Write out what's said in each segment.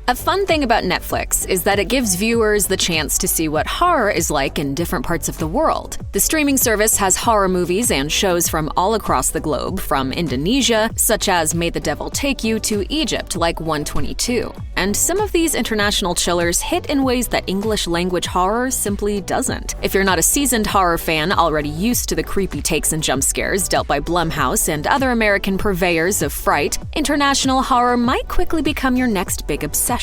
A fun thing about Netflix is that it gives viewers the chance to see what horror is like in different parts of the world. The streaming service has horror movies and shows from all across the globe, from Indonesia, such as May the Devil Take You, to Egypt, like 122. And some of these international chillers hit in ways that English-language horror simply doesn't. If you're not a seasoned horror fan already used to the creepy takes and jump scares dealt by Blumhouse and other American purveyors of fright, international horror might quickly become your next big obsession.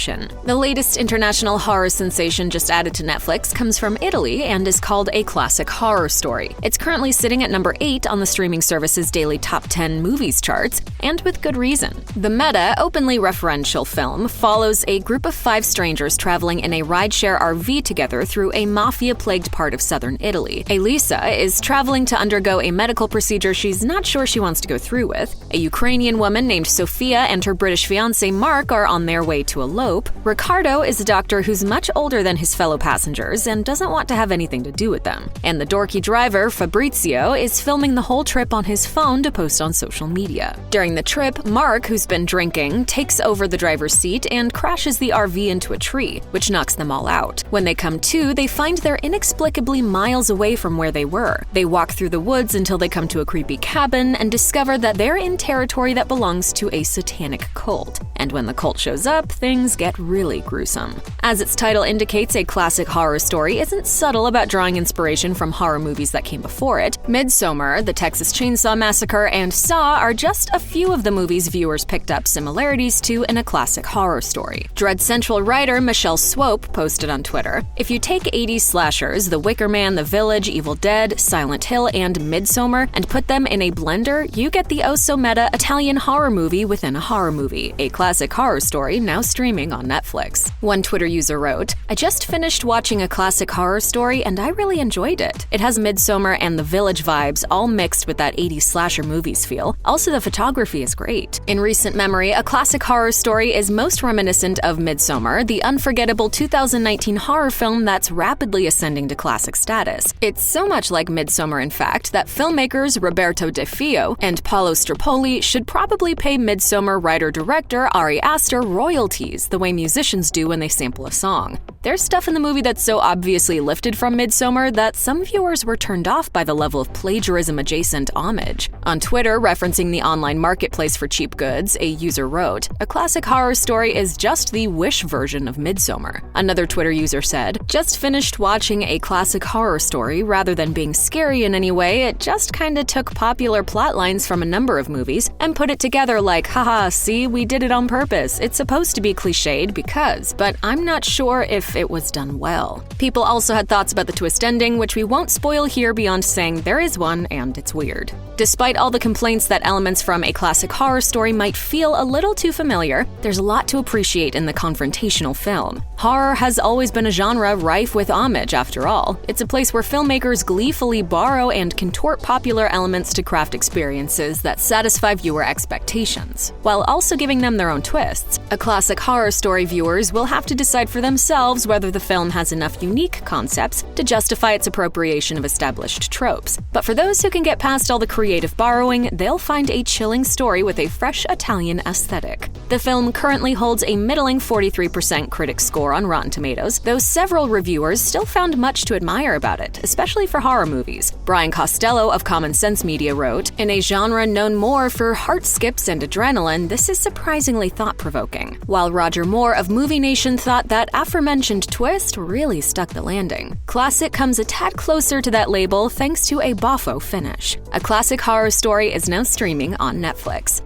The latest international horror sensation just added to Netflix comes from Italy and is called A Classic Horror Story. It's currently sitting at number 8 on the streaming service's daily top 10 movies charts, and with good reason. The meta, openly referential film follows a group of 5 strangers traveling in a rideshare RV together through a mafia-plagued part of southern Italy. Elisa is traveling to undergo a medical procedure she's not sure she wants to go through with. A Ukrainian woman named Sofia and her British fiancé Mark are on their way to elope. Ricardo is a doctor who's much older than his fellow passengers and doesn't want to have anything to do with them. And the dorky driver, Fabrizio, is filming the whole trip on his phone to post on social media. During the trip, Mark, who's been drinking, takes over the driver's seat and crashes the RV into a tree, which knocks them all out. When they come to, they find they're inexplicably miles away from where they were. They walk through the woods until they come to a creepy cabin and discover that they're in territory that belongs to a satanic cult. And when the cult shows up, things get really gruesome. As its title indicates, A Classic Horror Story isn't subtle about drawing inspiration from horror movies that came before it. Midsommar, The Texas Chainsaw Massacre, and Saw are just a few of the movies viewers picked up similarities to in A Classic Horror Story. Dread Central writer Michelle Swope posted on Twitter, "If you take 80s slashers, The Wicker Man, The Village, Evil Dead, Silent Hill, and Midsommar, and put them in a blender, you get the oh-so-meta Italian horror movie within a horror movie. A Classic Horror Story, now streaming on Netflix." One Twitter user wrote, "I just finished watching A Classic Horror Story and I really enjoyed it. It has Midsommar and The Village vibes all mixed with that 80s slasher movies feel. Also, the photography is great." In recent memory, A Classic Horror Story is most reminiscent of Midsommar, the unforgettable 2019 horror film that's rapidly ascending to classic status. It's so much like Midsommar, in fact, that filmmakers Roberto De Feo and Paolo Strapoli should probably pay Midsommar writer-director Ari Aster royalties the way musicians do when they sample a song. There's stuff in the movie that's so obviously lifted from Midsommar that some viewers were turned off by the level of plagiarism-adjacent homage. On Twitter, referencing the online marketplace for cheap goods, a user wrote, "A Classic Horror Story is just the Wish version of Midsommar." Another Twitter user said, "Just finished watching A Classic Horror Story. Rather than being scary in any way, it just kinda took popular plotlines from a number of movies and put it together like, haha, see, we did it on purpose. It's supposed to be cliched because, but I'm not sure if it was done well." People also had thoughts about the twist ending, which we won't spoil here beyond saying there is one and it's weird. Despite all the complaints that elements from A Classic Horror Story might feel a little too familiar, there's a lot to appreciate in the confrontational film. Horror has always been a genre rife with homage, after all. It's a place where filmmakers gleefully borrow and contort popular elements to craft experiences that satisfy viewer expectations, while also giving them their own twists. A Classic Horror Story viewers will have to decide for themselves whether the film has enough unique concepts to justify its appropriation of established tropes. But for those who can get past all the creative borrowing, they'll find a chilling story with a fresh Italian aesthetic. The film currently holds a middling 43% critic score on Rotten Tomatoes, though several reviewers still found much to admire about it, especially for horror movies. Brian Costello of Common Sense Media wrote, "In a genre known more for heart skips and adrenaline, this is surprisingly thought-provoking." While Roger Moore of Movie Nation thought that aforementioned twist really stuck the landing. Classic comes a tad closer to that label thanks to a boffo finish. A Classic Horror Story is now streaming on Netflix.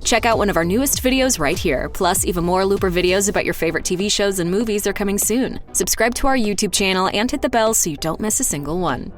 Check out one of our newest videos right here. Plus, even more Looper videos about your favorite TV shows and movies are coming soon. Subscribe to our YouTube channel and hit the bell so you don't miss a single one.